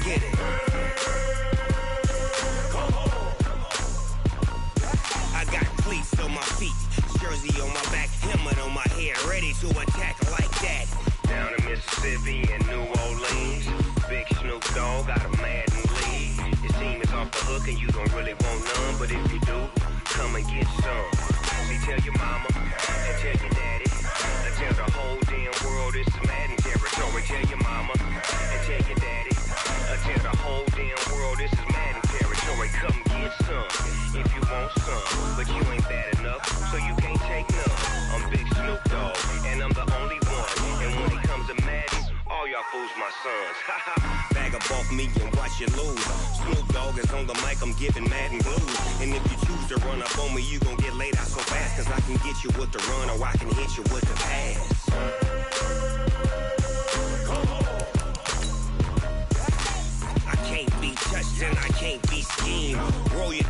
get it. I got cleats on my feet, jersey on my back, helmet on my head, ready to attack like that. Down in Mississippi and New Orleans, Big Snoop Dogg got a Madden league. Your team is off the hook and you don't really want none, but if you do, come and get some. See, tell your mama and tell your daddy, and tell the whole damn world this is Madden territory. Tell your mama and tell your daddy, and tell the whole damn world this is Madden territory. Come get some if you want some, but you ain't bad enough, so you can't take none. I'm Big Snoop Dogg, and I'm the only one. And when it comes to Madden, all y'all fools my sons. Bag up off me and watch you lose. Snoop Dogg is on the mic, I'm giving Madden blues. And if you choose to run up on me, you gon' get laid out so fast. Cause I can get you with the run or I can hit you with the pass. I can't be touched and I can't be schemed. Roll you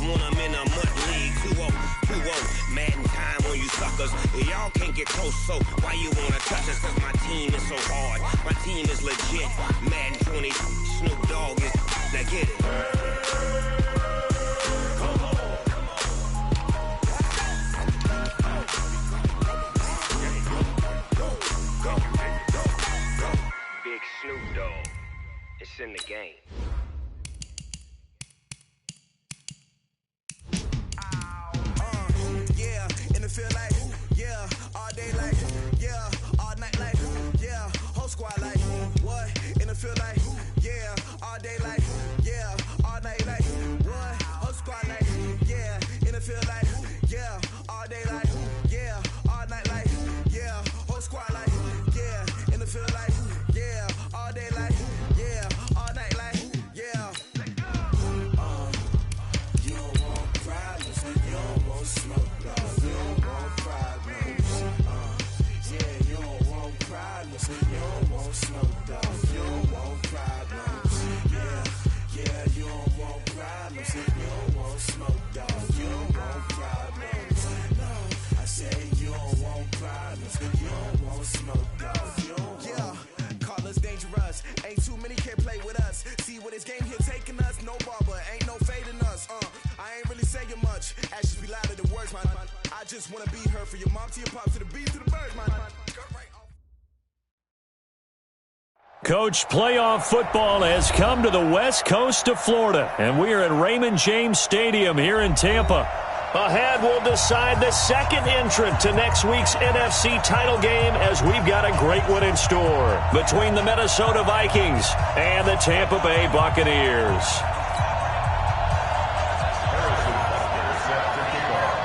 when I'm in a mud league. 2-0, 2-0, Madden time on you suckers. Y'all can't get close, so why you wanna touch us? Cause my team is so hard, my team is legit. Madden 20, Snoop Dogg is, now get it. Big Snoop Dogg, it's in the game. Feel like, yeah, all day like, yeah, all night like, yeah, whole squad like, what? In the field like, yeah, all day like, yeah, all night like, what? Whole squad like, yeah, in the field like, yeah, all day like, yeah, all night like, yeah, whole squad like, yeah, in the field like, yeah, all day like, yeah, all night like, yeah. You don't want problems, you don't want smoke, dog. You don't want problems, yeah, you don't want problems, you don't want smoke, dog. You don't want problems, yeah, you don't want problems, you don't want smoke, dog. You don't want problems, no, I say you don't want problems, you don't want smoke, dog. You don't want. Call us dangerous, ain't too many can play with us. See what this game here taking us, no barber, ain't no fading us. I ain't really saying much, actions be louder than words, man. I just wanna be heard for your mom to your pop to the beat to the birds, man. Coach, playoff football has come to the west coast of Florida, and we are at Raymond James Stadium here in Tampa. Ahead, we'll decide the second entrant to next week's NFC title game as we've got a great one in store between the Minnesota Vikings and the Tampa Bay Buccaneers.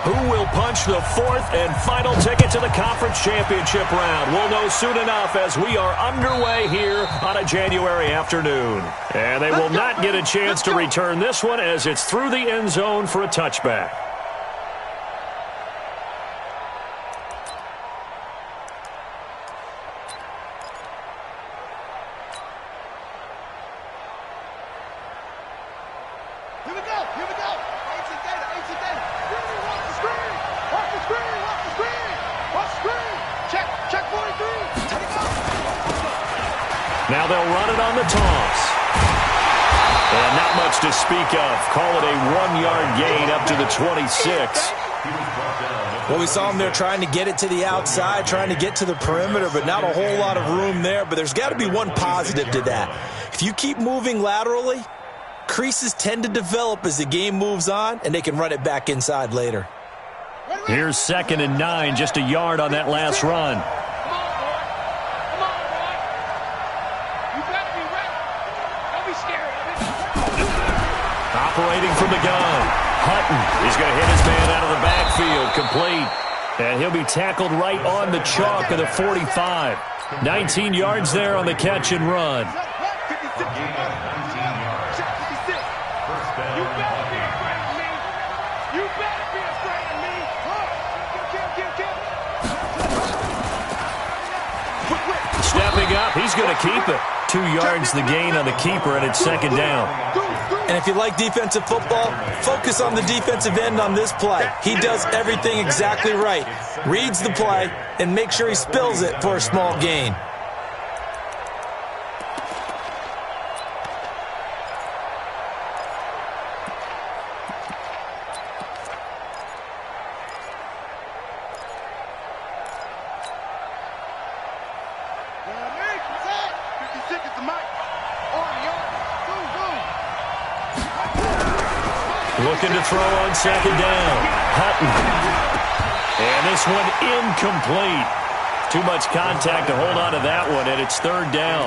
Who will punch the fourth and final ticket to the conference championship round? We'll know soon enough as we are underway here on a January afternoon. And they will not get a chance to return this one as it's through the end zone for a touchback. Now they'll run it on the toss. And not much to speak of. Call it a 1-yard gain up to the 26. Well, we saw him there trying to get it to the outside, trying to get to the perimeter, but not a whole lot of room there. But there's got to be one positive to that. If you keep moving laterally, creases tend to develop as the game moves on, and they can run it back inside later. Here's 2nd and 9, just a yard on that last run. Operating from the gun, Hutton. He's going to hit his man out of the backfield, complete. And he'll be tackled right on the chalk of the 45. 19 yards there on the catch and run. Stepping up, he's going to keep it. 2 yards the gain on the keeper, and it's 2nd down. And if you like defensive football, focus on the defensive end on this play. He does everything exactly right. Reads the play and make sure he spills it for a small gain. Looking to throw on second down. Hutton. And this one incomplete. Too much contact to hold on to that one, and it's third down.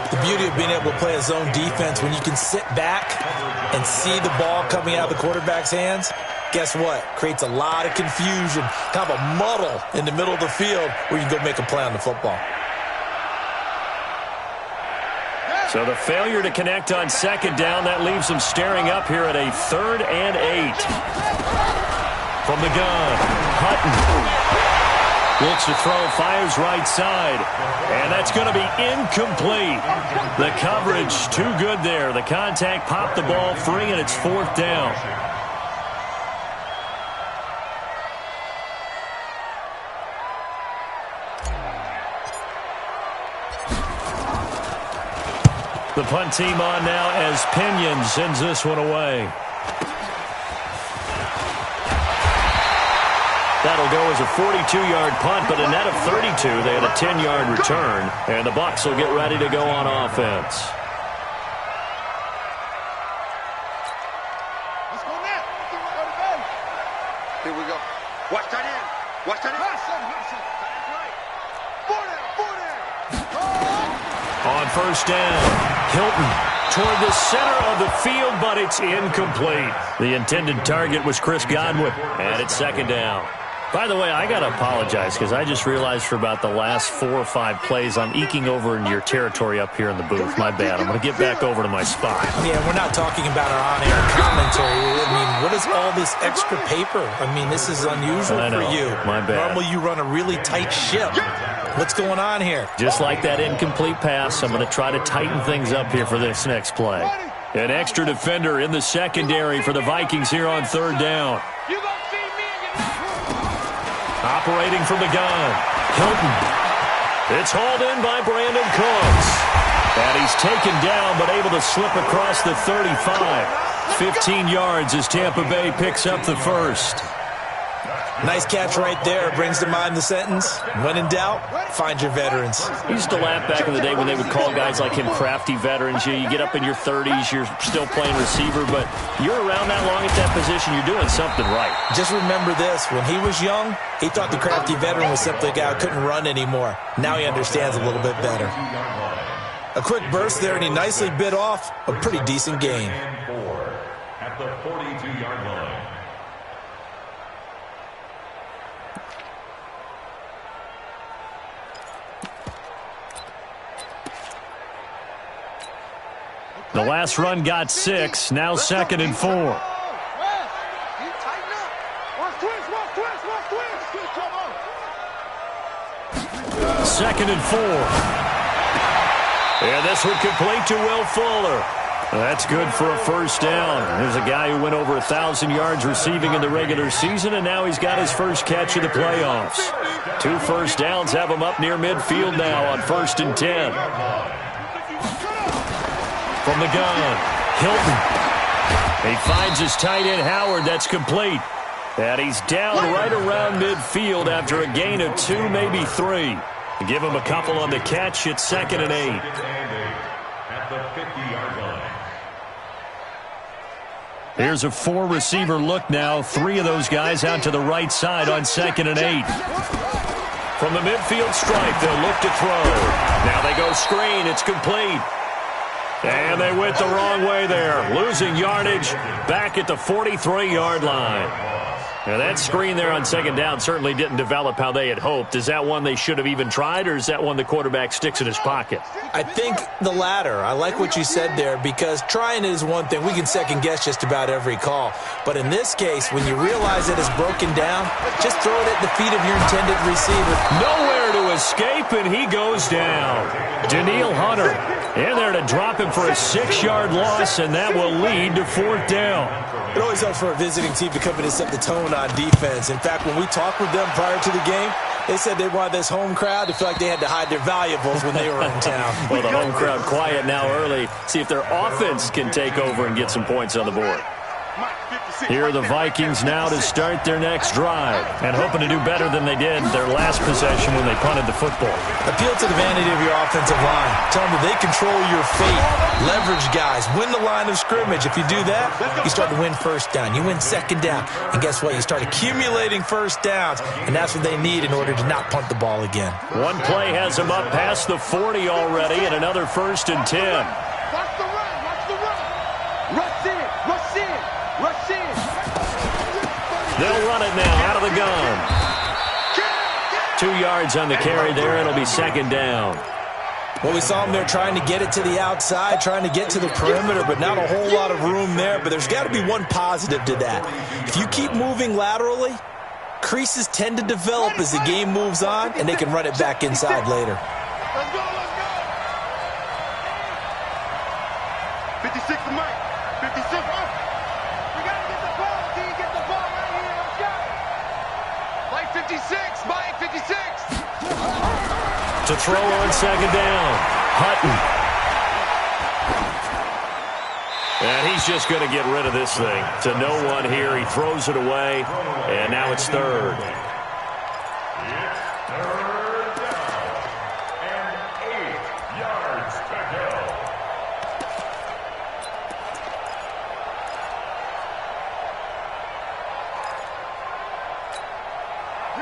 The beauty of being able to play a zone defense, when you can sit back and see the ball coming out of the quarterback's hands, guess what? Creates a lot of confusion, kind of a muddle in the middle of the field where you can go make a play on the football. So the failure to connect on second down, that leaves them staring up here at a 3rd and 8. From the gun, Hutton. Looks to throw, fires right side. And that's going to be incomplete. The coverage too good there. The contact popped the ball free, and it's 4th down. The punt team on now as Pinion sends this one away. That'll go as a 42-yard punt, but a net of 32. They had a 10-yard return, and the Bucs will get ready to go on offense. Let's go now. Here we go. Watch that in. Watch that in. On first down, Hilton toward the center of the field, but it's incomplete. The intended target was Chris Godwin, and it's second down. By the way, I got to apologize because I just realized for about the last 4 or 5 plays I'm eking over into your territory up here in the booth. My bad. I'm going to get back over to my spot. Yeah, we're not talking about our on-air commentary. I mean, what is all this extra paper? I mean, this is unusual for you. My bad. Normally you run a really tight ship. What's going on here? Just like that incomplete pass, I'm going to try to tighten things up here for this next play. An extra defender in the secondary for the Vikings here on third down. Operating from the gun, Hilton. It's hauled in by Brandon Cooks. And he's taken down but able to slip across the 35. 15 yards as Tampa Bay picks up the first. Nice catch right there. Brings to mind the sentence, when in doubt, find your veterans. He used to laugh back in the day when they would call guys like him crafty veterans. You get up in your 30s, you're still playing receiver, but you're around that long at that position, you're doing something right. Just remember this, when he was young, he thought the crafty veteran was simply a guy who couldn't run anymore. Now he understands a little bit better. A quick burst there, and he nicely bit off a pretty decent gain. At the 42-yard line. The last run got 6, now 2nd and 4. Second and 4. And this one complete to Will Fuller. That's good for a first down. There's a guy who went over 1,000 yards receiving in the regular season, and now he's got his first catch of the playoffs. 2 first downs have him up near midfield now on 1st and 10. From the gun, Hilton. He finds his tight end, Howard. That's complete. And he's down right around midfield after a gain of 2, maybe 3. Give him a couple on the catch. It's 2nd and 8. At the 50-yard line. Here's a 4-receiver look now. 3 of those guys out to the right side on 2nd and 8. From the midfield stripe, they'll look to throw. Now they go screen. It's complete. And they went the wrong way there. Losing yardage back at the 43-yard line. Now that screen there on 2nd down certainly didn't develop how they had hoped. Is that one they should have even tried, or is that one the quarterback sticks in his pocket? I think the latter. I like what you said there, because trying is one thing. We can second-guess just about every call. But in this case, when you realize it is broken down, just throw it at the feet of your intended receiver. Nowhere to escape, and he goes down. Daniil Hunter in there to drop him for a 6-yard loss, and that will lead to 4th down. It always helps for a visiting team to come in and set the tone on defense. In fact, when we talked with them prior to the game, they said they wanted this home crowd to feel like they had to hide their valuables when they were in town. Well, the home crowd quiet now early. See if their offense can take over and get some points on the board. Here are the Vikings now to start their next drive and hoping to do better than they did their last possession when they punted the football. Appeal to the vanity of your offensive line. Tell them that they control your fate. Leverage guys. Win the line of scrimmage. If you do that, you start to win first down. You win second down. And guess what? You start accumulating first downs. And that's what they need in order to not punt the ball again. One play has them up past the 40 already and another 1st and 10. Watch the run. Watch the run. Rush in. Rush in. Rush in. They'll run it now out of the gun. 2 yards on the carry there. It'll be 2nd down. Well, we saw them there trying to get it to the outside, trying to get to the perimeter, but not a whole lot of room there. But there's got to be one positive to that. If you keep moving laterally, creases tend to develop as the game moves on, and they can run it back inside later. Let's go. Let's go. 56 to Mike. 56. We got to get the ball. D, get the ball right here. Let's go. Mike 56. Mike 56. To throw on 2nd down. Hutton. And he's just going to get rid of this thing. To no one here. He throws it away. And now it's 3rd. It's 3rd down and 8 yards to go.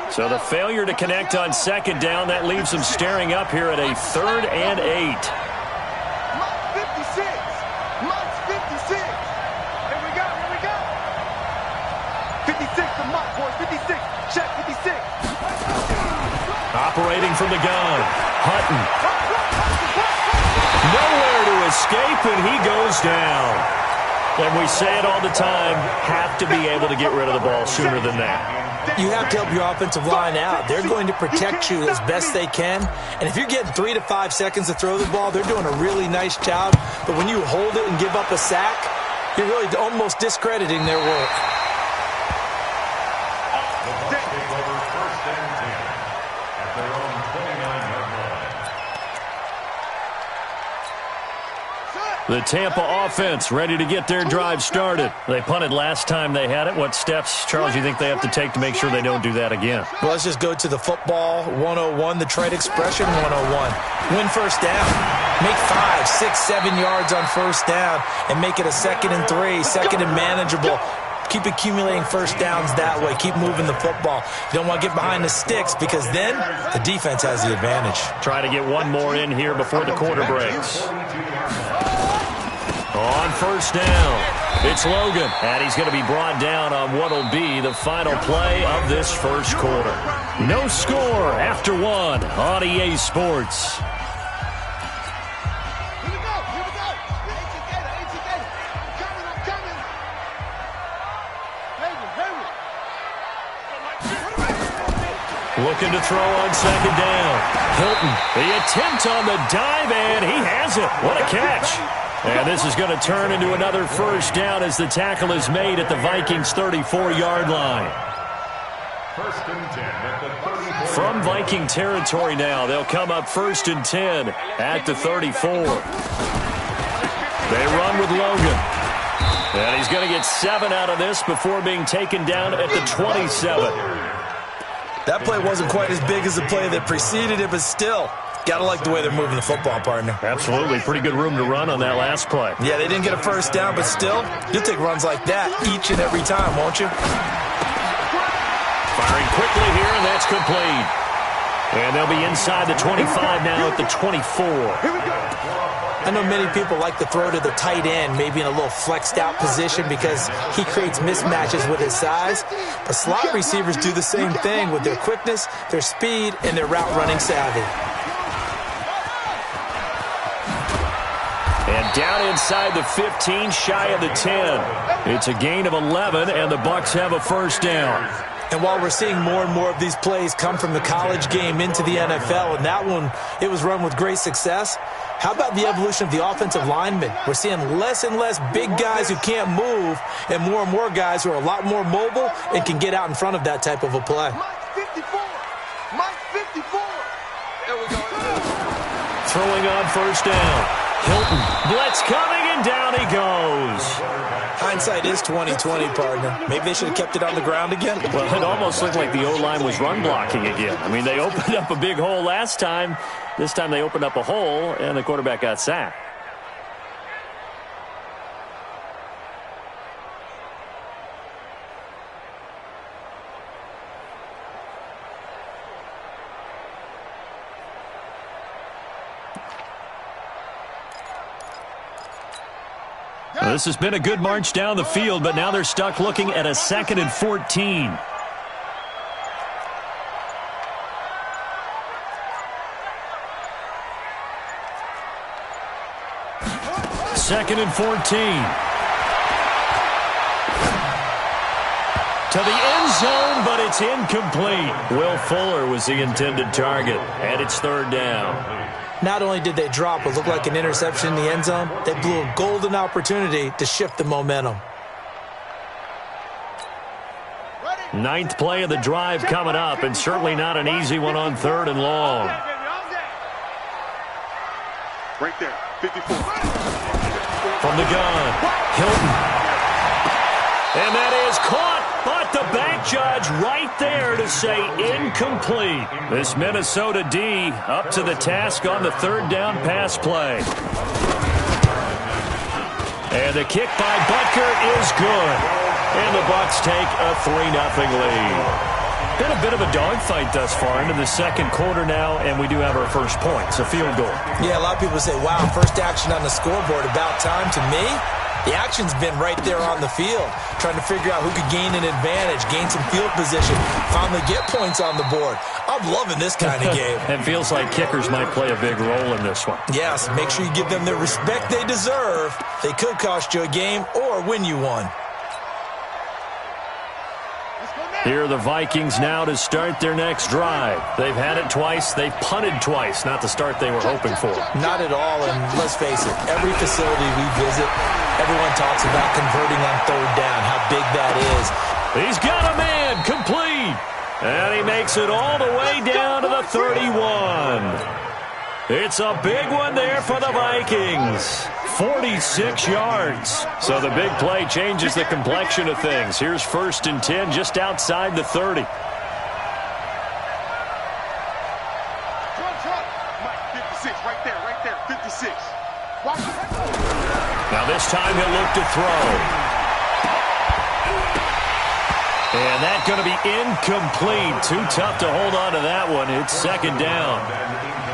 So the failure to connect on 2nd down, that leaves them staring up here at a 3rd and 8. Mike 56. Mike 56. Here we go. Here we go. 56 to Mike, boys. 56. Check 56. Operating from the gun. Hutton. Nowhere to escape, and he goes down. And we say it all the time, have to be able to get rid of the ball sooner than that. You have to help your offensive line out. They're going to protect you as best they can. And if you're getting 3 to 5 seconds to throw the ball, they're doing a really nice job. But when you hold it and give up a sack, you're really almost discrediting their work. The Bucs take over 1st and 10 at their own 29-yard line. The Tampa offense ready to get their drive started. They punted last time they had it. What steps, Charles, you think they have to take to make sure they don't do that again? Well, let's just go to the football 101, the trade expression 101. Win first down. Make 5, 6, 7 yards on first down and make it a 2nd and 3, 2nd and manageable. Keep accumulating first downs that way. Keep moving the football. You don't want to get behind the sticks because then the defense has the advantage. Try to get one more in here before the quarter breaks. On first down, it's Logan, and he's going to be brought down on what will be the final play of this first quarter. No score after 1 on EA Sports. Here we go. Here we go. ATK. I'm coming. Looking to throw on 2nd down. Hilton, the attempt on the dive, and he has it. What a catch. And this is going to turn into another first down as the tackle is made at the Vikings' 34-yard line. 1st and 10 at the 34. From Viking territory now, they'll come up 1st and 10 at the 34. They run with Logan. And he's going to get 7 out of this before being taken down at the 27. That play wasn't quite as big as the play that preceded it, but still, gotta like the way they're moving the football, partner. Absolutely. Pretty good room to run on that last play. Yeah, they didn't get a first down, but still, you'll take runs like that each and every time, won't you? Firing quickly here, and that's complete. And they'll be inside the 25 now at the 24. I know many people like to throw to the tight end, maybe in a little flexed out position because he creates mismatches with his size. But slot receivers do the same thing with their quickness, their speed, and their route running savvy. And down inside the 15, shy of the 10. It's a gain of 11, and the Bucs have a first down. And while we're seeing more and more of these plays come from the college game into the NFL, and that one, it was run with great success, how about the evolution of the offensive linemen? We're seeing less and less big guys who can't move and more guys who are a lot more mobile and can get out in front of that type of a play. Mike 54. Mike 54. There we go. Throwing on first down. Hilton, blitz coming, and down he goes. Hindsight hindsight is 20/20, partner. Maybe they should have kept it on the ground again. Well, it almost looked like the O-line was run blocking again. I mean, they opened up a big hole last time. This time they opened up a hole, and the quarterback got sacked. Well, this has been a good march down the field, but now they're stuck looking at a 2nd and 14. Second and 14. To the end zone, but it's incomplete. Will Fuller was the intended target, and it's 3rd down. Not only did they drop what looked like an interception in the end zone, they blew a golden opportunity to shift the momentum. 9th play of the drive coming up, and certainly not an easy one on 3rd and long. Right there, 54. From the gun, Hilton. And that is caught, but the back judge right there to say incomplete. This Minnesota D up to the task on the 3rd down pass play. And the kick by Butker is good. And the Bucs take a 3-0 lead. Been a bit of a dogfight thus far into the 2nd quarter now, and we do have our first points, a field goal. Yeah, a lot of people say, wow, first action on the scoreboard, about time. To me, the action's been right there on the field, trying to figure out who could gain an advantage, gain some field position, finally get points on the board. I'm loving this kind of game. It feels like kickers might play a big role in this one. Yes, make sure you give them the respect they deserve. They could cost you a game or win you one. Here are the Vikings now to start their next drive. They've had it twice. They've punted twice. Not the start they were hoping for. Not at all, and let's face it, every facility we visit, everyone talks about converting on 3rd down, how big that is. He's got a man, complete. And he makes it all the way down to the 31. It's a big one there for the Vikings. 46 yards. So the big play changes the complexion of things. Here's 1st and 10 just outside the 30. Mike, 56, right there, 56. Now this time he'll look to throw. And that's going to be incomplete. Too tough to hold on to that one. It's 2nd down.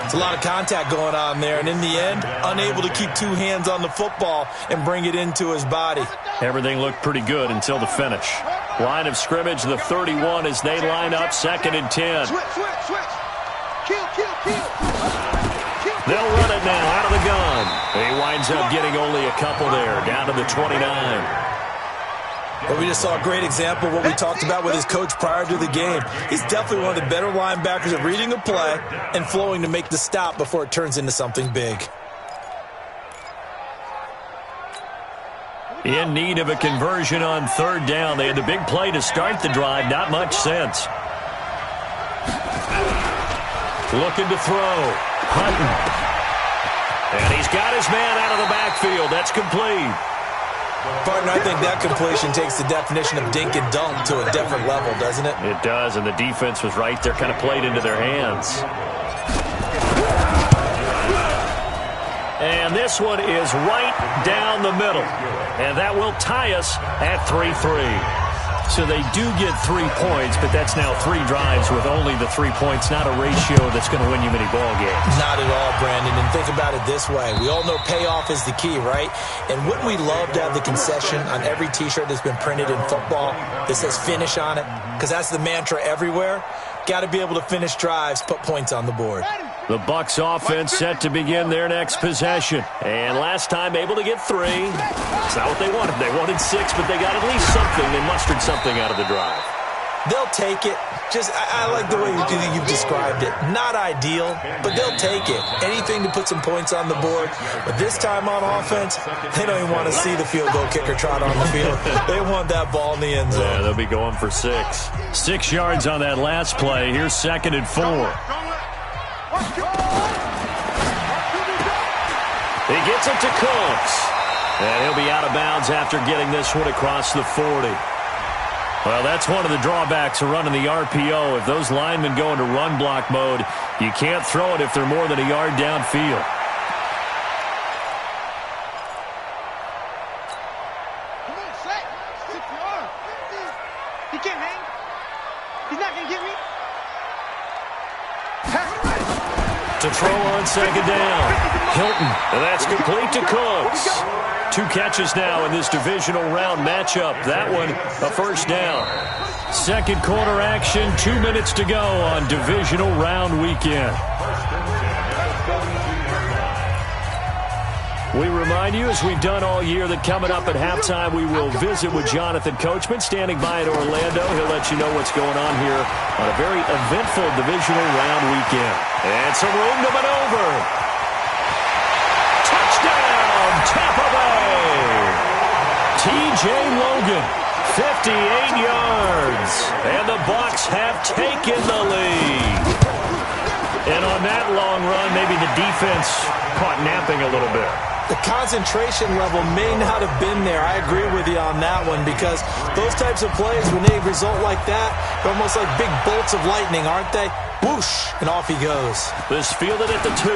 It's a lot of contact going on there, and in the end, unable to keep 2 hands on the football and bring it into his body. Everything looked pretty good until the finish. Line of scrimmage, the 31 as they line up 2nd and 10. Switch. Kill. They'll run it now out of the gun. He winds up getting only a couple there, down to the 29. But we just saw a great example of what we talked about with his coach prior to the game. He's definitely one of the better linebackers at reading a play and flowing to make the stop before it turns into something big. In need of a conversion on 3rd down. They had the big play to start the drive. Not much sense. Looking to throw. Hunting. And he's got his man out of the backfield. That's complete. Partner, I think that completion takes the definition of dink and dunk to a different level, doesn't it? It does, and the defense was right there, kind of played into their hands. And this one is right down the middle. And that will tie us at 3-3. So they do get 3 points, but that's now 3 drives with only the 3 points, not a ratio that's going to win you many ball games. Not at all, Brandon. And think about it this way. We all know payoff is the key, right? And wouldn't we love to have the concession on every T-shirt that's been printed in football that says finish on it? Because that's the mantra everywhere. Got to be able to finish drives, put points on the board. The Bucs offense set to begin their next possession. And last time able to get 3. It's not what they wanted. They wanted 6, but they got at least something. They mustered something out of the drive. They'll take it. I like the way you've described it. Not ideal, but they'll take it. Anything to put some points on the board. But this time on offense, they don't even want to see the field goal kicker trot on the field. They want that ball in the end zone. Yeah, they'll be going for 6. 6 yards on that last play. Here's 2nd and 4. He gets it to Cooks. And he'll be out of bounds after getting this one across the 40. Well, that's one of the drawbacks of running the RPO. If those linemen go into run block mode, you can't throw it if they're more than a yard downfield. Come on, set. Stick your arm. He can't hang. He's not going to get me. To throw on second down. Hilton, and that's complete to Cooks. 2 catches now in this divisional round matchup. That one, a first down. Second quarter action, 2 minutes to go on divisional round weekend. We remind you, as we've done all year, that coming up at halftime, we will visit with Jonathan Coachman, standing by in Orlando. He'll let you know what's going on here on a very eventful divisional round weekend. And some room to maneuver. Touchdown, Tampa Bay! T.J. Logan, 58 yards. And the Bucs have taken the lead. And on that long run, maybe the defense caught napping a little bit. The concentration level may not have been there. I agree with you on that one, because those types of plays, when they result like that, they're almost like big bolts of lightning, aren't they? Whoosh, and off he goes. This fielded at the 2.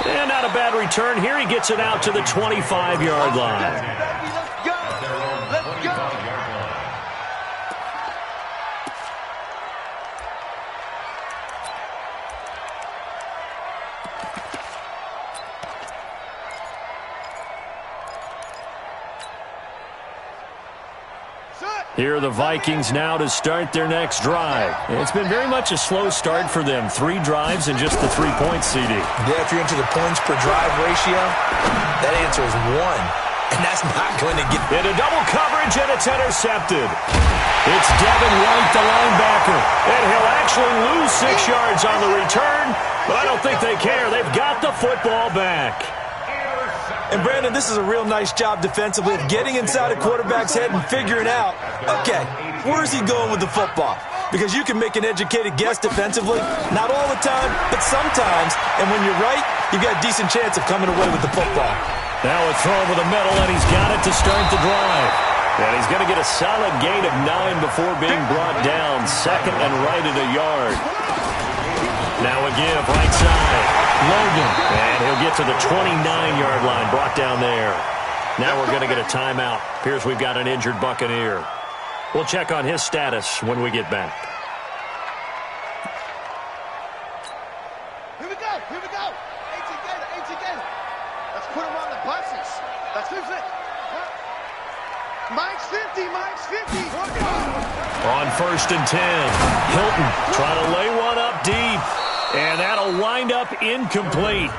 And not a bad return here. He gets it out to the 25-yard line. Let's go. Let's go. Here are the Vikings now to start their next drive. It's been very much a slow start for them. 3 drives and just the 3 points, CD. Yeah, if you're into the points per drive ratio, that answer is 1. And that's not going to get... Into double coverage, and it's intercepted. It's Devin White, the linebacker. And he'll actually lose 6 yards on the return, but I don't think they care. They've got the football back. And, Brandon, this is a real nice job defensively of getting inside a quarterback's head and figuring out, okay, where is he going with the football? Because you can make an educated guess defensively, not all the time, but sometimes. And when you're right, you've got a decent chance of coming away with the football. Now a throw over the middle, and he's got it to start the drive. And he's going to get a solid gain of 9 before being brought down. Second and right at a yard. Now a give, right side. Logan, and he'll get to the 29-yard line, brought down there. Now we're going to get a timeout. Appears we've got an injured Buccaneer. We'll check on his status when we get back. Here we go. Here we go. 18 Gator. Let's put him on the buses. Let's fix it. Mike's 50. Mike's 50. On first and 10, Hilton trying to lay one up deep. And that'll wind up incomplete.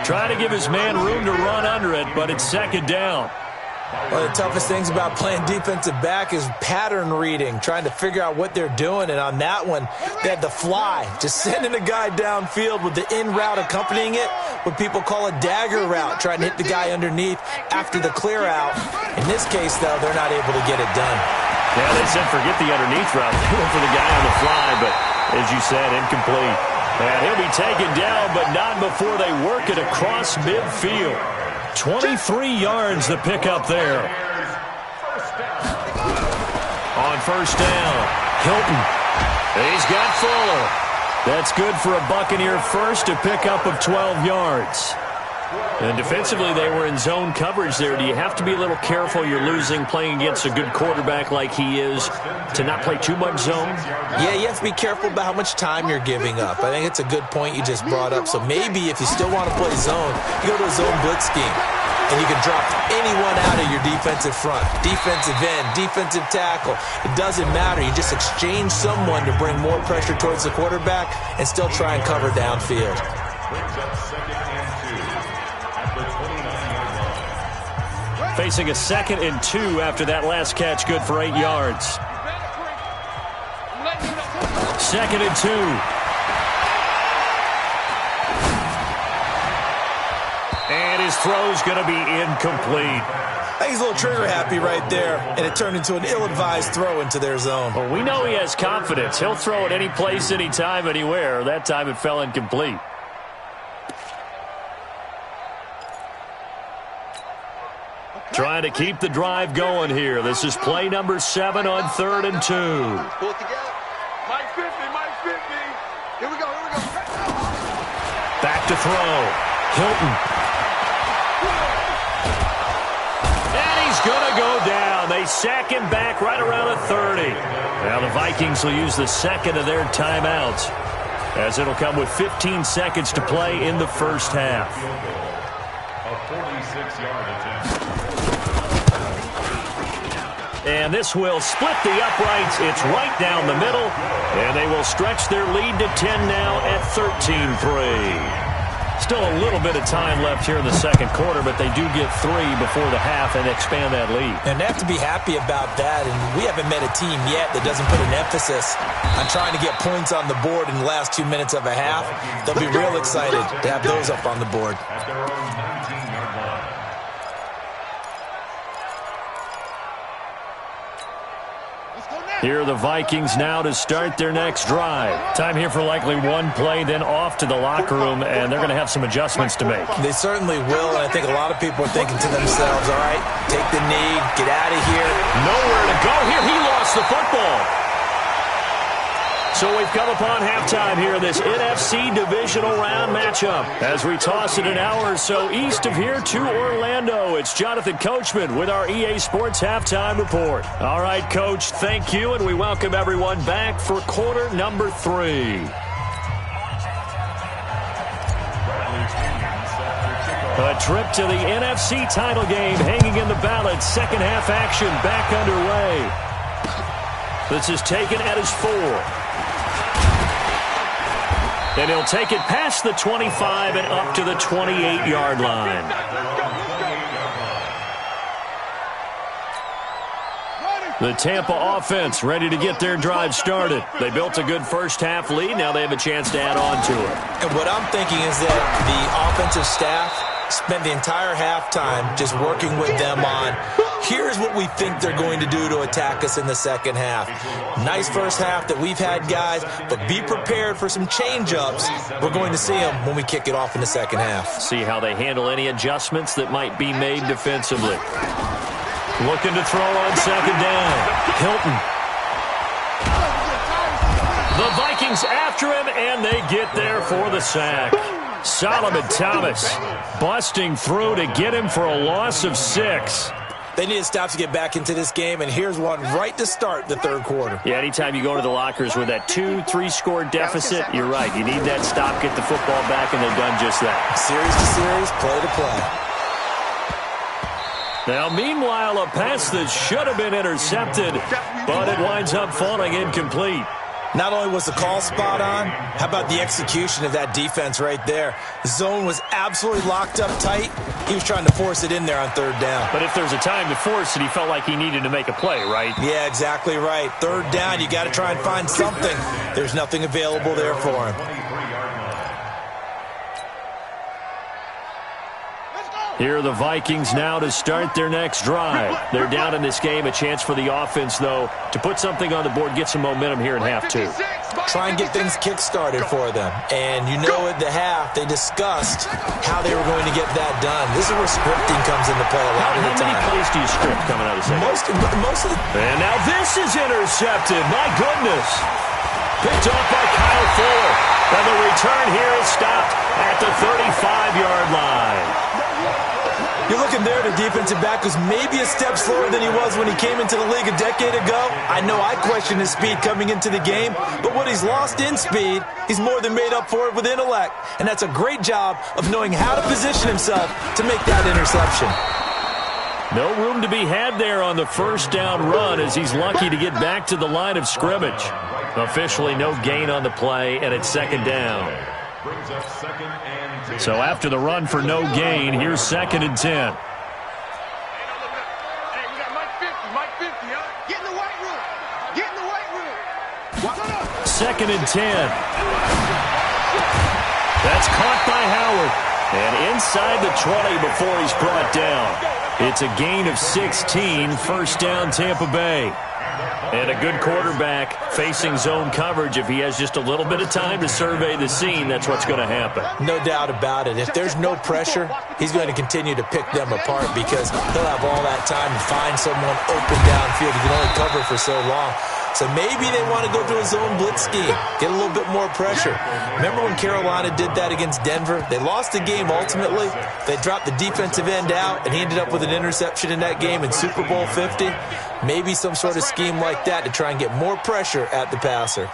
Trying to give his man room to run under it, but it's second down. One of the toughest things about playing defensive back is pattern reading, trying to figure out what they're doing. And on that one, they had the fly, just sending a guy downfield with the in route accompanying it, what people call a dagger route, trying to hit the guy underneath after the clear out. In this case, though, they're not able to get it done. Yeah, they said forget the underneath route. They went for the guy on the fly, but as you said, incomplete. And he'll be taken down, but not before they work it across midfield. 23 yards the pickup there. On first down, Hilton. He's got Fuller. That's good for a Buccaneer first, to pick up of 12 yards. And defensively, they were in zone coverage there. Do you have to be a little careful? You're losing, playing against a good quarterback like he is, to not play too much zone? Yeah, you have to be careful about how much time you're giving up. I think it's a good point you just brought up. So maybe if you still want to play zone, you go to a zone blitz scheme. And you can drop anyone out of your defensive front, defensive end, defensive tackle. It doesn't matter. You just exchange someone to bring more pressure towards the quarterback and still try and cover downfield. Facing a 2nd and 2 after that last catch, good for 8 yards. 2nd and 2. And his throw's going to be incomplete. I think he's a little trigger happy right there, and it turned into an ill-advised throw into their zone. Well, we know he has confidence. He'll throw it any place, anytime, anywhere. That time it fell incomplete. Trying to keep the drive going here. This is play number 7 on 3rd and 2. Pull it together. Mike 50, Mike 50. Here we go, here we go. Back to throw. Hilton. And he's going to go down. They sack him back right around the 30. Now the Vikings will use the second of their timeouts, as it'll come with 15 seconds to play in the first half. A 46-yard attempt. And this will split the uprights. It's right down the middle. And they will stretch their lead to 10 now at 13-3. Still a little bit of time left here in the second quarter, but they do get 3 before the half and expand that lead. And they have to be happy about that. And we haven't met a team yet that doesn't put an emphasis on trying to get points on the board in the last 2 minutes of a half. They'll be real excited to have those up on the board. At their own 19-yard line. Here are the Vikings now to start their next drive. Time here for likely one play, then off to the locker room, and they're going to have some adjustments to make. They certainly will, and I think a lot of people are thinking to themselves, all right, take the knee, get out of here. Nowhere to go here. He lost the football. So we've come upon halftime here in this NFC divisional round matchup. As we toss it an hour or so east of here to Orlando, it's Jonathan Coachman with our EA Sports Halftime Report. All right, Coach, thank you, and we welcome everyone back for quarter number 3. A trip to the NFC title game hanging in the balance. Second half action back underway. This is taken at his 4. And he'll take it past the 25 and up to the 28-yard line. The Tampa offense ready to get their drive started. They built a good first half lead. Now they have a chance to add on to it. And what I'm thinking is that the offensive staff spent the entire halftime just working with them on, here's what we think they're going to do to attack us in the second half. Nice first half that we've had, guys, but be prepared for some change-ups. We're going to see them when we kick it off in the second half. See how they handle any adjustments that might be made defensively. Looking to throw on second down. Hilton. The Vikings after him, and they get there for the sack. Solomon Thomas busting through to get him for a loss of 6. They need to stop to get back into this game, and here's one right to start the third quarter. Yeah, anytime you go to the lockers with that 2-3 score deficit, you're right. You need that stop, get the football back, and they've done just that. Series to series, play to play. Now, meanwhile, a pass that should have been intercepted, but it winds up falling incomplete. Not only was the call spot on, how about the execution of that defense right there? The zone was absolutely locked up tight. He was trying to force it in there on third down. But if there's a time to force it, he felt like he needed to make a play, right? Yeah, exactly right. Third down, you got to try and find something. There's nothing available there for him. Here are the Vikings now to start their next drive. They're down in this game. A chance for the offense, though, to put something on the board, get some momentum here in half 2. Try and get things kick-started for them. And you know at the half, they discussed how they were going to get that done. This is where scripting comes into play a lot of the time. How many plays do you script coming out of the second? Most of the... And now this is intercepted. My goodness. Picked off by Kyle Fuller. And the return here is stopped at the 35-yard line. You're looking there, the defensive back was maybe a step slower than he was when he came into the league a decade ago. I know I questioned his speed coming into the game, but what he's lost in speed, he's more than made up for it with intellect. And that's a great job of knowing how to position himself to make that interception. No room to be had there on the first down run as he's lucky to get back to the line of scrimmage. Officially no gain on the play, and it's second down. Brings up second and 10. So after the run for no gain, here's second and 10. Hey, we got Mike 50, Mike 50, huh? Get in the weight room. Get in the weight room. Second and 10. That's caught by Howard. And inside the 20 before he's brought down. It's a gain of 16, first down Tampa Bay. And a good quarterback facing zone coverage, if he has just a little bit of time to survey the scene, that's what's going to happen. No doubt about it. If there's no pressure, he's going to continue to pick them apart because he'll have all that time to find someone open downfield. He can only cover for so long. So maybe they want to go to a zone blitz scheme, get a little bit more pressure. Remember when Carolina did that against Denver? They lost the game ultimately. They dropped the defensive end out, and he ended up with an interception in that game in Super Bowl 50. Maybe some sort of scheme like that to try and get more pressure at the passer.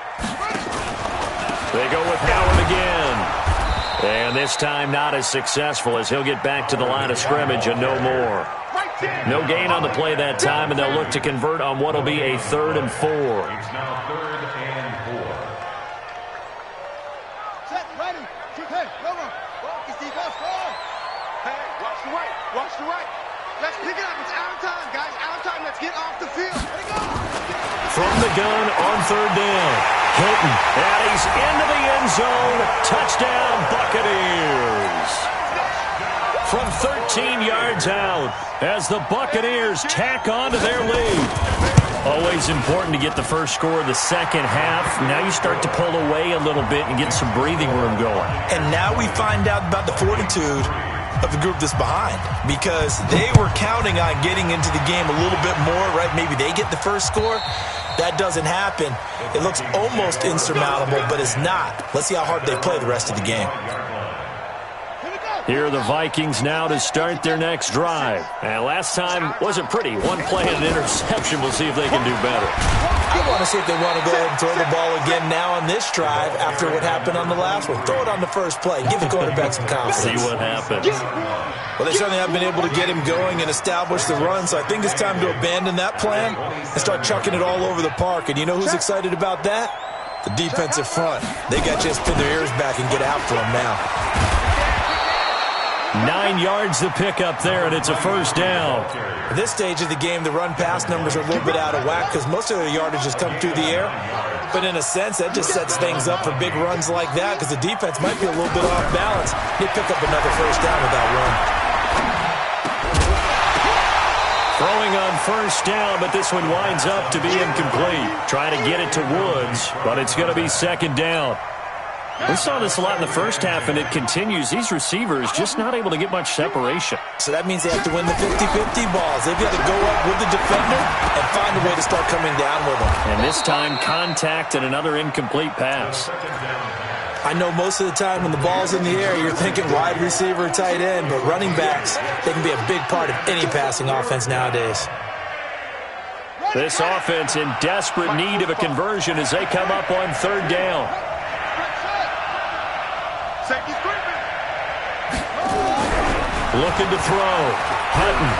They go with Howard again. And this time not as successful as he'll get back to the line of scrimmage and no more. No gain on the play that time, and they'll look to convert on what will be a 3rd and 4. It's now 3rd and 4. Set, ready, shoot, hey, go. It's defense, go. Hey, watch the right, watch the right. Let's pick it up. It's out of time, guys. Out of time. Let's get off the field. Let it go. From the gun on 3rd down. Hilton, and he's into the end zone. Touchdown, Buccaneers. From 13 yards out as the Buccaneers tack on to their lead. Always important to get the first score of the second half. Now you start to pull away a little bit and get some breathing room going. And now we find out about the fortitude of the group that's behind because they were counting on getting into the game a little bit more, right? Maybe they get the first score. That doesn't happen. It looks almost insurmountable, but it's not. Let's see how hard they play the rest of the game. Here are the Vikings now to start their next drive. And last time wasn't pretty. One play and an interception. We'll see if they can do better. I want to see if they want to go ahead and throw the ball again now on this drive after what happened on the last one. Throw it on the first play. Give the quarterback some confidence. See what happens. Well, they certainly haven't been able to get him going and establish the run, so I think it's time to abandon that plan and start chucking it all over the park. And you know who's excited about that? The defensive front. They got to just pin their ears back and get after him now. 9 yards to pick up there, and it's a first down. At this stage of the game, the run-pass numbers are a little bit out of whack because most of their yardage has come through the air. But in a sense, that just sets things up for big runs like that because the defense might be a little bit off balance. They pick up another first down with that run. Throwing on first down, but this one winds up to be incomplete. Trying to get it to Woods, but it's going to be 2nd down. We saw this a lot in the first half, and it continues. These receivers just not able to get much separation. So that means they have to win the 50-50 balls. They've got to go up with the defender and find a way to start coming down with them. And this time, contact and another incomplete pass. I know most of the time when the ball's in the air, you're thinking wide receiver, tight end, but running backs, they can be a big part of any passing offense nowadays. This offense in desperate need of a conversion as they come up on 3rd down. Safety creeping. Looking to throw. Hutton.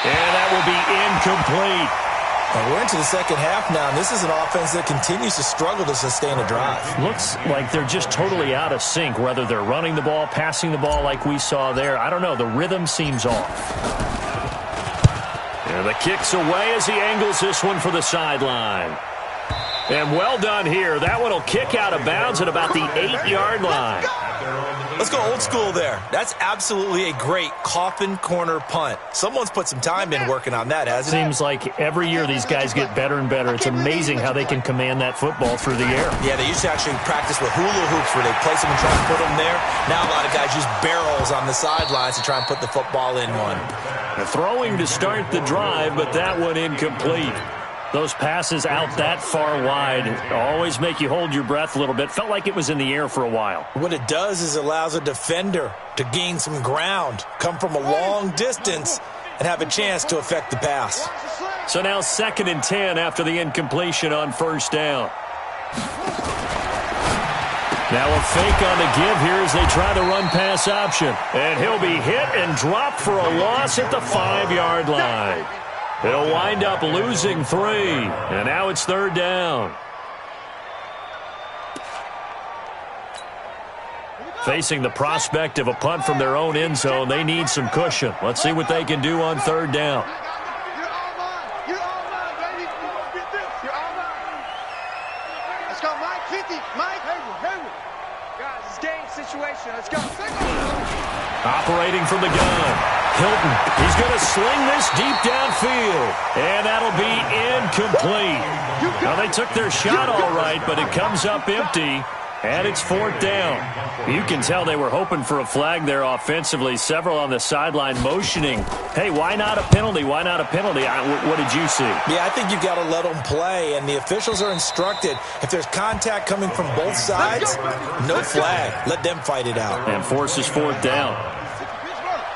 And that will be incomplete. And we're into the second half now, and this is an offense that continues to struggle to sustain a drive. Looks like they're just totally out of sync, whether they're running the ball, passing the ball like we saw there. I don't know. The rhythm seems off. And the kick's away as he angles this one for the sideline. And well done here. That one will kick out of bounds at about the 8-yard line. Let's go old school there. That's absolutely a great coffin corner punt. Someone's put some time in working on that, hasn't it? Seems like every year these guys get better and better. It's amazing how they can command that football through the air. Yeah, they used to actually practice with hula hoops where they place them and try and put them there. Now a lot of guys use barrels on the sidelines to try and put the football in one. Throwing to start the drive, but that one incomplete. Those passes out that far wide always make you hold your breath a little bit. Felt like it was in the air for a while. What it does is it allows a defender to gain some ground, come from a long distance, and have a chance to affect the pass. So now 2nd and 10 after the incompletion on first down. Now a fake on the give here as they try the run-pass option. And he'll be hit and dropped for a loss at the 5-yard line. They'll wind up losing 3, and now it's 3rd down. Facing the prospect of a punt from their own end zone, they need some cushion. Let's see what they can do on 3rd down. You're all mine, baby. You're going to get this. You're all mine. Let's go, Mike. 50. Mike. Hayward. Guys, it's game situation. Let's go. Operating from the gun. Hilton, he's going to sling this deep downfield, and that'll be incomplete. Now, they took their shot all right, but it comes up empty, and it's 4th down. You can tell they were hoping for a flag there offensively. Several on the sideline motioning, hey, why not a penalty? Why not a penalty? What did you see? Yeah, I think you've got to let them play, and the officials are instructed, if there's contact coming from both sides, no flag. Let them fight it out. And forces 4th down.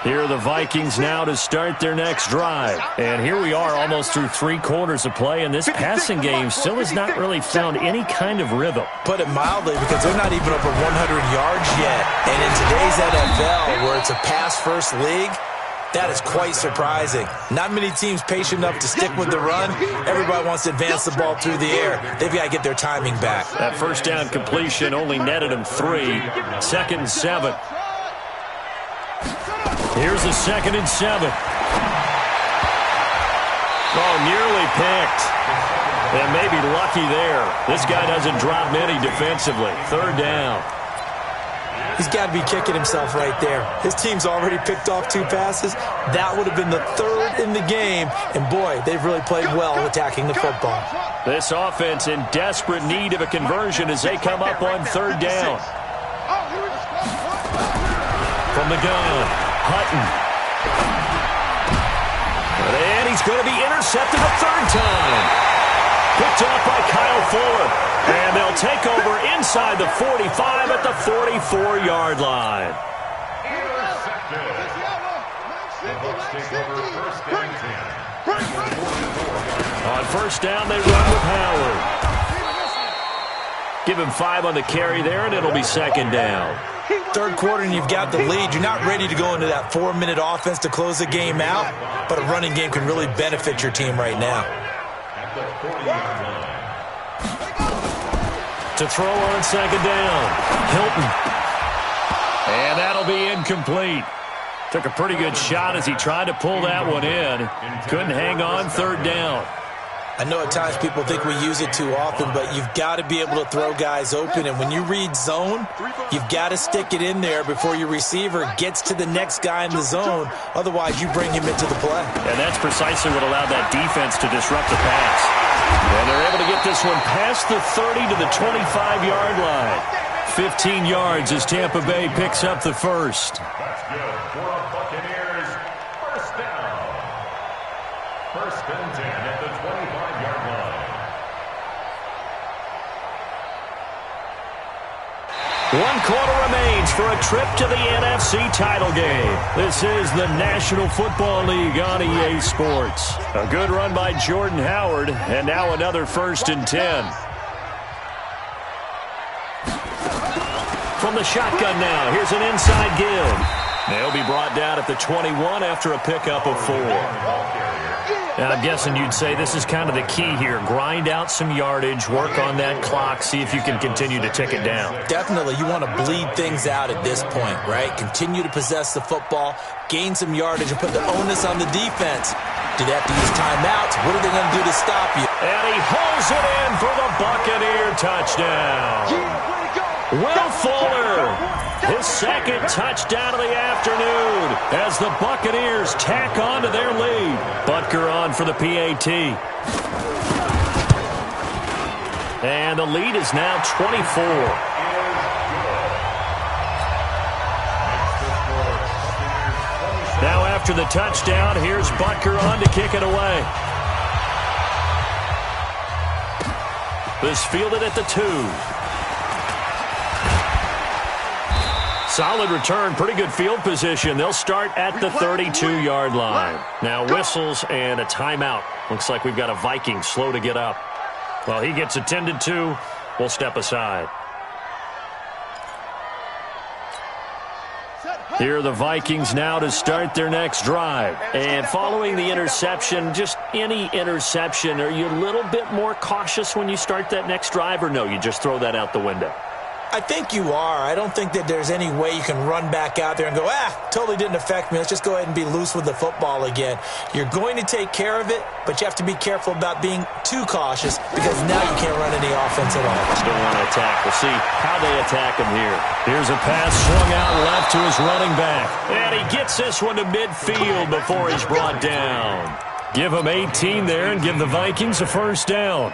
Here are the Vikings now to start their next drive. And here we are almost through 3 quarters of play, and this passing game still has not really found any kind of rhythm. Put it mildly, because they're not even over 100 yards yet. And in today's NFL, where it's a pass-first league, that is quite surprising. Not many teams patient enough to stick with the run. Everybody wants to advance the ball through the air. They've got to get their timing back. That first down completion only netted them 3. 2nd and 7. Here's a 2nd and 7. Oh, nearly picked. And maybe lucky there. This guy doesn't drop many defensively. 3rd down. He's got to be kicking himself right there. His team's already picked off 2 passes. That would have been the 3rd in the game. And, boy, they've really played well attacking the football. This offense in desperate need of a conversion as they come up on 3rd down. From the gun, Hutton. And he's going to be intercepted a 3rd time. Picked off by Kyle Fuller. And they'll take over inside the 45 at the 44-yard line. Intercepted. The Bucs take over 1st and 10. On 1st down, they run with Howard. Give him 5 on the carry there, and it'll be 2nd down. 3rd quarter and you've got the lead. You're not ready to go into that 4-minute offense to close the game out, but a running game can really benefit your team right now. At the 40-yard line. To throw on 2nd down, Hilton. And that'll be incomplete. Took a pretty good shot as he tried to pull that one in. Couldn't hang on 3rd down. I know at times people think we use it too often, but you've got to be able to throw guys open. And when you read zone, you've got to stick it in there before your receiver gets to the next guy in the zone. Otherwise, you bring him into the play. And that's precisely what allowed that defense to disrupt the pass. And they're able to get this one past the 30 to the 25-yard line. 15 yards as Tampa Bay picks up the first. That's good for a Buccaneers 1st down. 1st and 10 at the 25-yard line. 1 quarter remains for a trip to the NFC title game. This is the National Football League on EA Sports. A good run by Jordan Howard, and now another 1st and 10. From the shotgun now, here's an inside give. They'll be brought down at the 21 after a pickup of 4. And I'm guessing you'd say this is kind of the key here. Grind out some yardage, work on that clock, see if you can continue to tick it down. Definitely. You want to bleed things out at this point, right? Continue to possess the football, gain some yardage, and put the onus on the defense. Do they have to use timeouts? What are they going to do to stop you? And he holds it in for the Buccaneer touchdown. Will Fuller, his 2nd touchdown of the afternoon as the Buccaneers tack on to their lead. Butker on for the PAT. And the lead is now 24. Now after the touchdown, here's Butker on to kick it away. This fielded at the 2. Solid return, pretty good field position. They'll start at the 32-yard line. Now whistles and a timeout. Looks like we've got a Viking slow to get up. Well, he gets attended to. We'll step aside. Here are the Vikings now to start their next drive. And following the interception, just any interception, are you a little bit more cautious when you start that next drive, or no, you just throw that out the window? I think you are. I don't think that there's any way you can run back out there and go, totally didn't affect me. Let's just go ahead and be loose with the football again. You're going to take care of it, but you have to be careful about being too cautious because now you can't run any offense at all. Still want to attack. We'll see how they attack him here. Here's a pass swung out left to his running back. And he gets this one to midfield before he's brought down. Give them 18 there and give the Vikings a first down.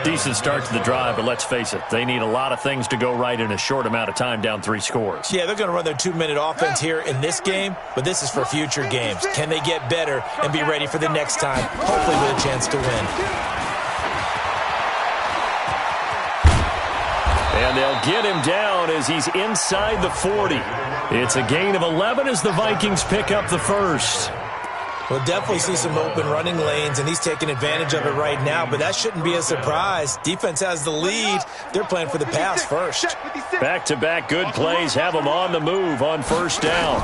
Decent start to the drive, but let's face it, they need a lot of things to go right in a short amount of time, down 3 scores. Yeah, they're going to run their 2-minute offense here in this game, but this is for future games. Can they get better and be ready for the next time, hopefully with a chance to win? And they'll get him down as he's inside the 40. It's a gain of 11 as the Vikings pick up the first. We'll definitely see some open running lanes, and he's taking advantage of it right now, but that shouldn't be a surprise. Defense has the lead. They're playing for the pass first. Back-to-back good plays have them on the move on first down.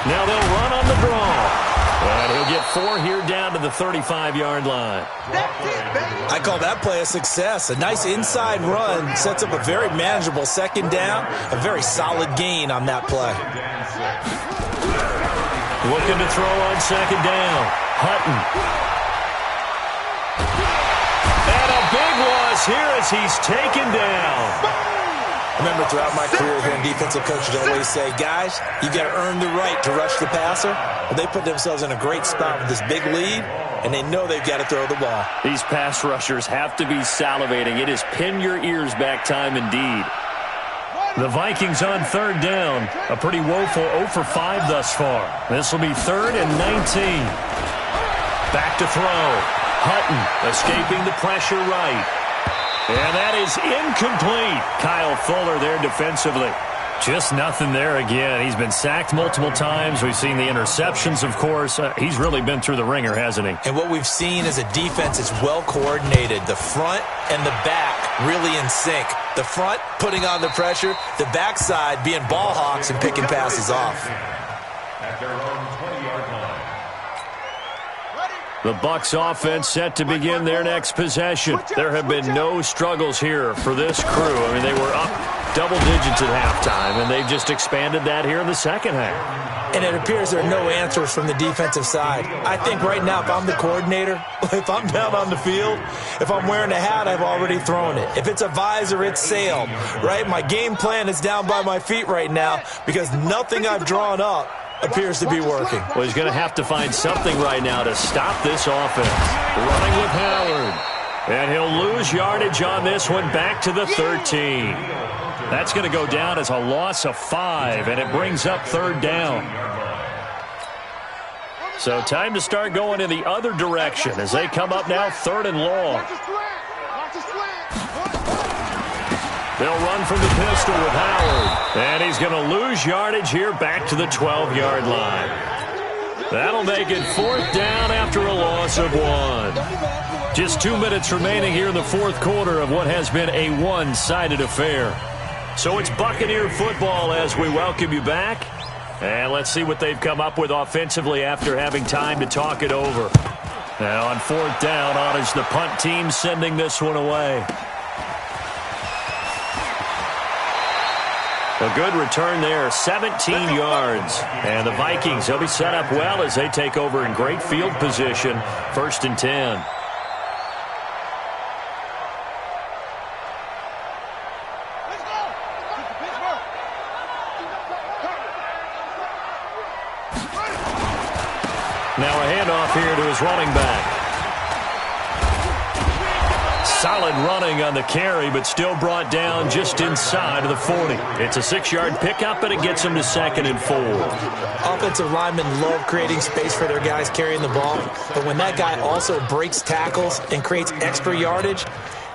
Now they'll run on the draw. And he'll get 4 here down to the 35-yard line. I call that play a success. A nice inside run sets up a very manageable second down, a very solid gain on that play. Looking to throw on second down. Hutton. And a big loss here as he's taken down. I remember throughout my career hearing defensive coaches always say, guys, you got to earn the right to rush the passer. Well, they put themselves in a great spot with this big lead, and they know they've got to throw the ball. These pass rushers have to be salivating. It is pin your ears back time indeed. The Vikings on third down. A pretty woeful 0 for 5 thus far. This will be 3rd and 19. Back to throw. Hutton escaping the pressure right. And that is incomplete. Kyle Fuller there defensively. Just nothing there again. He's been sacked multiple times. We've seen the interceptions, of course. He's really been through the ringer, hasn't he? And what we've seen is a defense that's well coordinated. The front and the back really in sync. The front putting on the pressure, the backside being ball hawks and picking passes off. At their own 20-yard line. The Bucs offense set to begin their next possession. There have been no struggles here for this crew. I mean, they were up double digits at halftime, and they've just expanded that here in the second half. And it appears there are no answers from the defensive side. I think right now, if I'm the coordinator, if I'm down on the field, if I'm wearing a hat, I've already thrown it. If it's a visor, it's sailed, right? My game plan is down by my feet right now because nothing I've drawn up appears to be working. Well, he's going to have to find something right now to stop this offense. Running with Howard. And he'll lose yardage on this one back to the 13. That's going to go down as a loss of 5, and it brings up third down. So time to start going in the other direction as they come up now 3rd and long. They'll run from the pistol with Howard. And he's going to lose yardage here back to the 12-yard line. That'll make it 4th down after a loss of 1. Just 2 minutes remaining here in the 4th quarter of what has been a one-sided affair. So it's Buccaneer football as we welcome you back. And let's see what they've come up with offensively after having time to talk it over. Now on 4th down, on is the punt team sending this one away. A good return there, 17 yards. And the Vikings, they'll be set up well as they take over in great field position. 1st and 10. Now a handoff here to his running back. Solid running on the carry, but still brought down just inside of the 40. It's a 6-yard pickup, and it gets him to 2nd and 4. Offensive linemen love creating space for their guys carrying the ball, but when that guy also breaks tackles and creates extra yardage,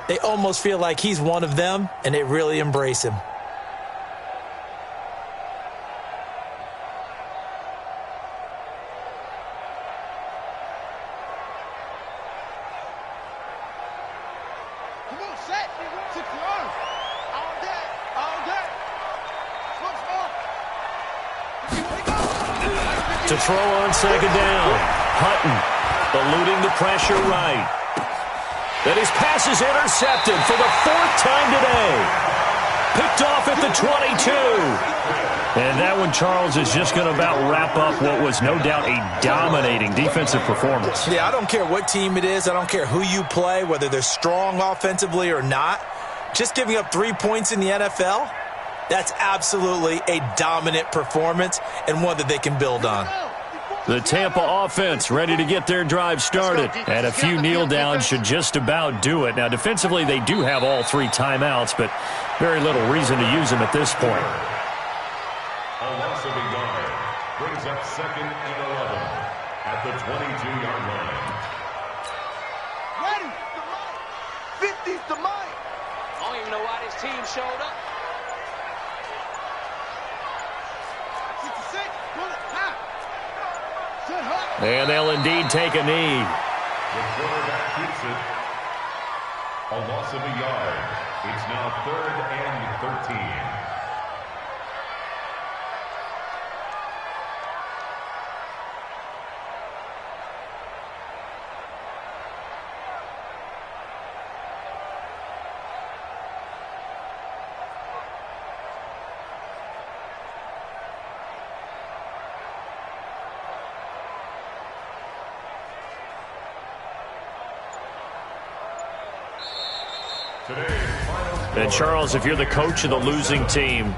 they almost feel like he's one of them, and they really embrace him. To throw on 2nd down. Hutton eluding the pressure right. Then his pass is intercepted for the 4th time today. Picked off at the 22. And that one, Charles, is just going to about wrap up what was no doubt a dominating defensive performance. Yeah, I don't care what team it is. I don't care who you play, whether they're strong offensively or not. Just giving up 3 points in the NFL, that's absolutely a dominant performance and one that they can build on. The Tampa offense ready to get their drive started. And a few kneel downs should just about do it. Now, defensively, they do have all 3 timeouts, but very little reason to use them at this point. A loss of a yard brings up 2nd and 11 at the 22-yard line. Ready? 50's the mic. I don't even know why this team showed up. 66, pull it, high. Set high. And they'll indeed take a knee. The quarterback keeps it. A loss of a yard. It's now 3rd and 13. And Charles, if you're the coach of the losing team,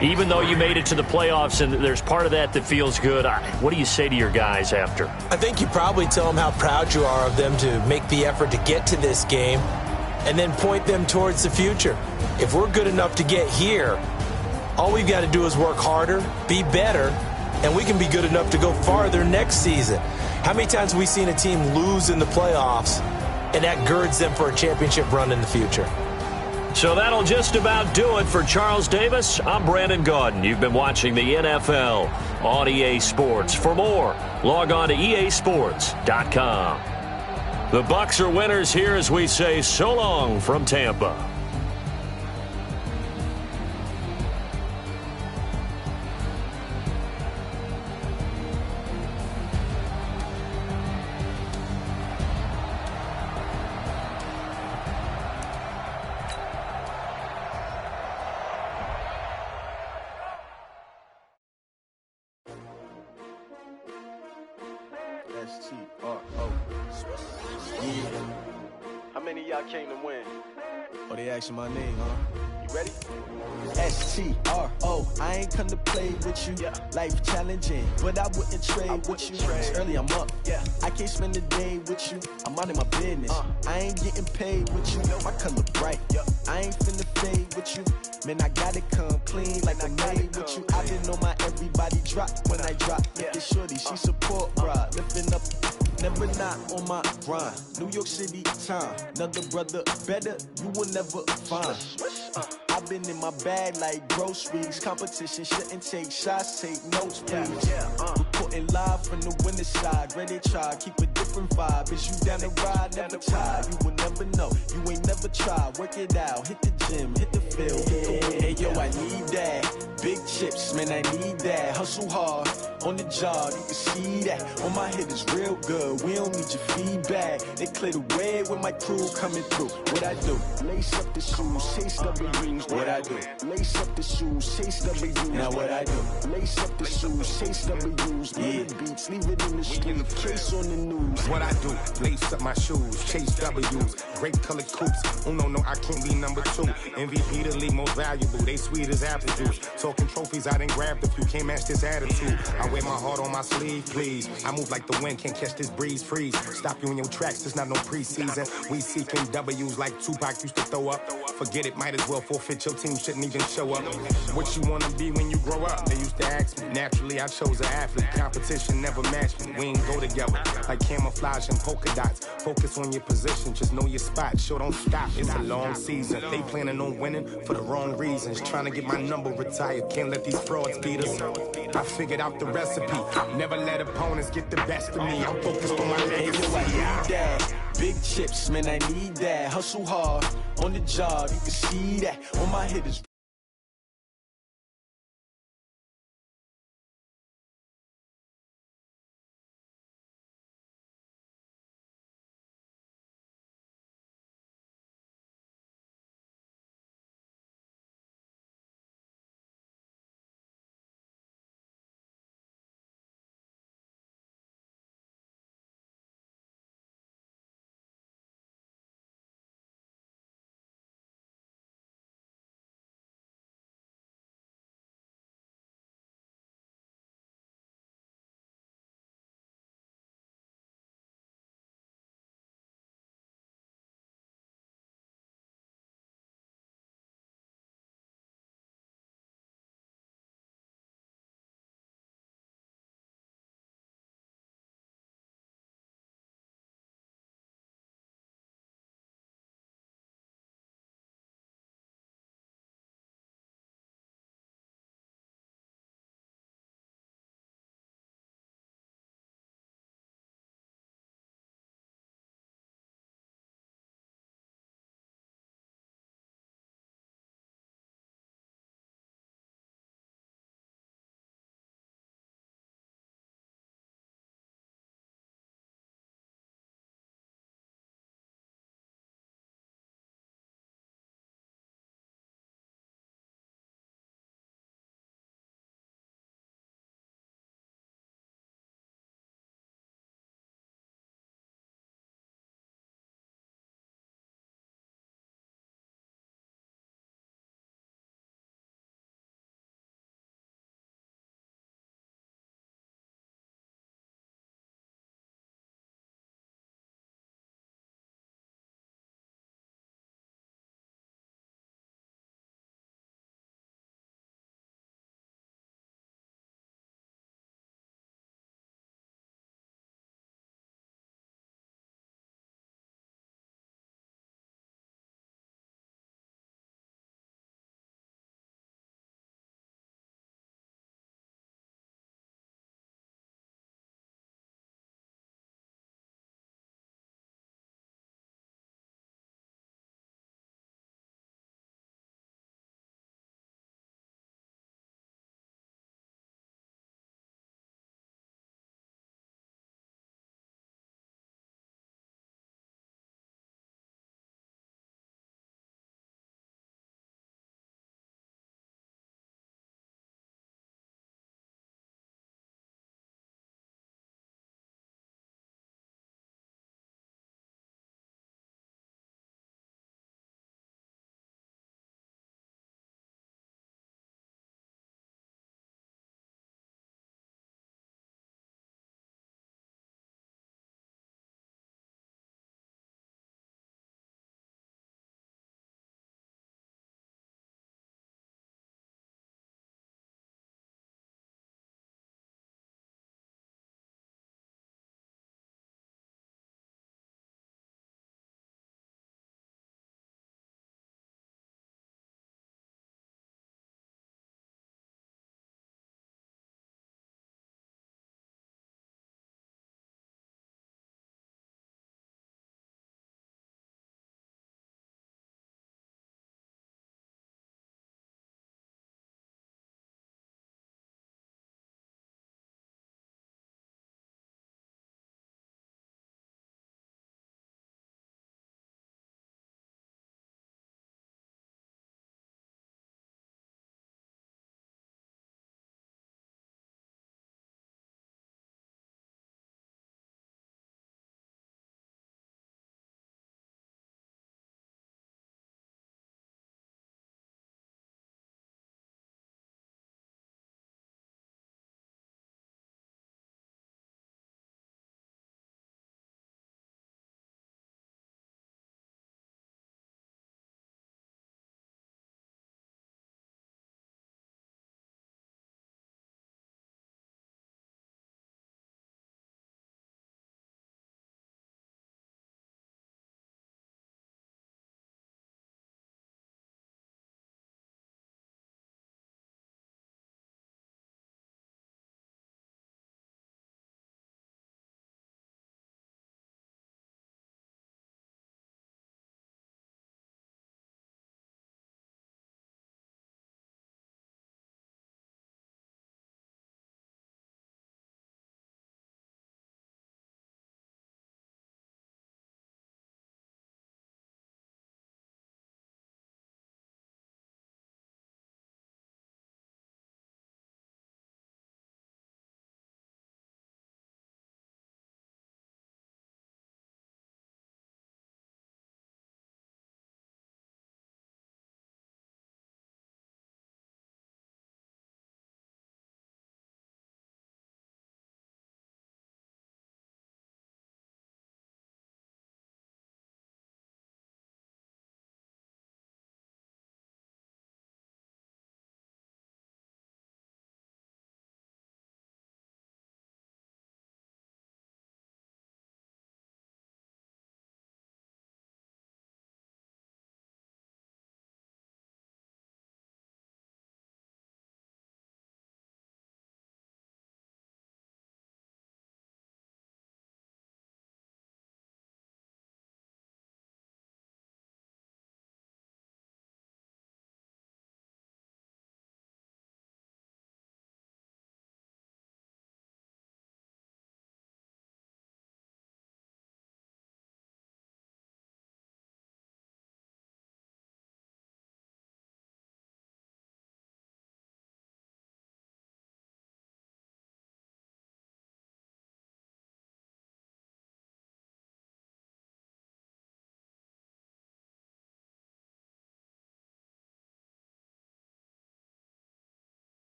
even though you made it to the playoffs and there's part of that feels good, what do you say to your guys after? I think you probably tell them how proud you are of them to make the effort to get to this game and then point them towards the future. If we're good enough to get here, all we've got to do is work harder, be better, and we can be good enough to go farther next season. How many times have we seen a team lose in the playoffs and that girds them for a championship run in the future? So that'll just about do it for Charles Davis. I'm Brandon Gaudin. You've been watching the NFL on EA Sports. For more, log on to easports.com. The Bucs are winners here as we say so long from Tampa. S-T-R-O. Yeah. How many of y'all came to win? Oh, they asking my name, huh? You ready? S-T-R-O. I ain't come to play with you. Yeah. Life challenging, but I wouldn't trade with you. It's early, I'm up. Yeah. I can't spend the day with you. I'm out of my business. I ain't getting paid with you. My color bright. Yeah. I ain't finna fade with you. Man, I gotta come clean like I made with you. I didn't know my everybody drop when I drop. Yeah. This shorty, she support ride. Lifting up, never not on my grind. New York City time. Another brother better, you will never find. I've been in my bag like groceries. Competition shouldn't take shots, take notes, please. Reporting live from the winter side. Ready to try, keep a different vibe. Is you down the ride, never tired. You will never know, you ain't never tried. Work it out, hit the gym, hit the field. Hey yo, I need that. Big chips, man, I need that. Hustle hard, on the job, you can see that. On my head is real good, we don't need your feedback. They clear the way with my crew coming through. What I do? Lace up the shoes, chase W's. What I do? Lace up the shoes, chase W's. Now what I do? Lace up the shoes, chase W's. Yeah. Beats, leave it in the street, case on the news. What I do? Lace up my shoes, chase W's. Grape colored coops. Oh no, I can't be number 2. MVP the league most valuable. They sweet as apple juice. Talking trophies, I didn't grab the few. Can't match this attitude. I wear my heart on my sleeve, please. I move like the wind, can't catch this breeze, freeze. Stop you in your tracks, there's not no preseason. We seeking W's like Tupac used to throw up. Forget it, might as well forfeit. Your team shouldn't even show up. What you wanna be when you grow up? They used to ask me. Naturally, I chose an athlete. Competition never matched me. We ain't go together like camouflage and polka dots. Focus on your position, just know your spot. Sure, don't stop. It's a long season. They planning on winning for the wrong reasons. Trying to get my number retired. Can't let these frauds beat us. I figured out the recipe. Never let opponents get the best of me. I'm focused on my legacy. I need that. Big chips, man, I need that. Hustle hard, on the job, you can see that. On my head is